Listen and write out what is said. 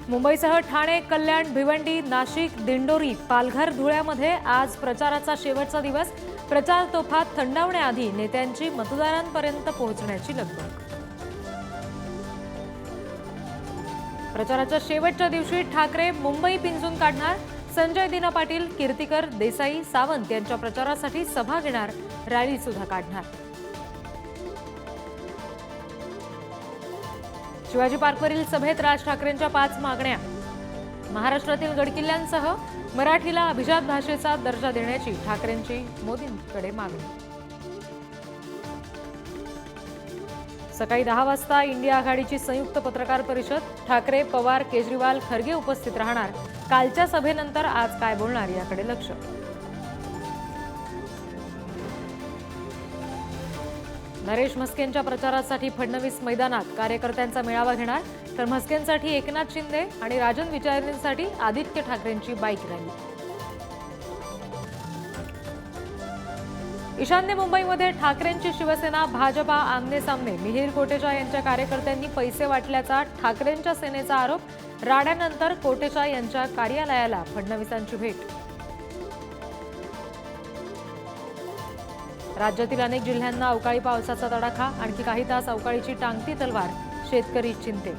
मुंबईसह ठाणे, कल्याण, भिवंडी, नाशिक, दिंडोरी, पालघर, धुळ्यामध्ये आज प्रचाराचा शेवटचा दिवस। प्रचार तोफा थंडावण्याआधी नेत्यांची मतदारांपर्यंत पोहोचण्याची लगबग। प्रचाराच्या शेवटच्या दिवशी ठाकरे मुंबई पिंजून काढणार। संजय दिना पाटील, कीर्तिकर, देसाई, सावंत यांच्या प्रचारासाठी सभा घेणार, रॅली सुद्धा काढणार। शिवाजी पार्कवरील सभेत राज ठाकरेंच्या 5 मागण्या। महाराष्ट्रातील गडकिल्ल्यांसह मराठीला अभिजात भाषेचा दर्जा देण्याची ठाकरेंची मोदींकडे मागणी। सकाळी 10 वाजता इंडिया आघाडीची संयुक्त पत्रकार परिषद। ठाकरे, पवार, केजरीवाल, खरगे उपस्थित राहणार। कालच्या सभेनंतर आज काय बोलणार याकडे लक्ष। नरेश म्हस्केंच्या प्रचारासाठी फडणवीस मैदानात कार्यकर्त्यांचा मेळावा घेणार, तर म्हस्केंसाठी एकनाथ शिंदे आणि राजन विचारणेसाठी आदित्य ठाकरेंची बाईक रॅली। ईशान्य मुंबईमध्ये ठाकरेंची शिवसेना भाजपा आमने सामने। मिहिर कोटेचा यांच्या कार्यकर्त्यांनी पैसे वाटल्याचा ठाकरेंच्या सेनेचा आरोप। राड्यानंतर कोटेचा यांच्या कार्यालयाला फडणवीसांची भेट। राज्यातील अनेक जिल्ह्यांना अवकाळी पावसाचा तडाखा। आणखी काही तास अवकाळीची टांगती तलवार, शेतकरी चिंतेत।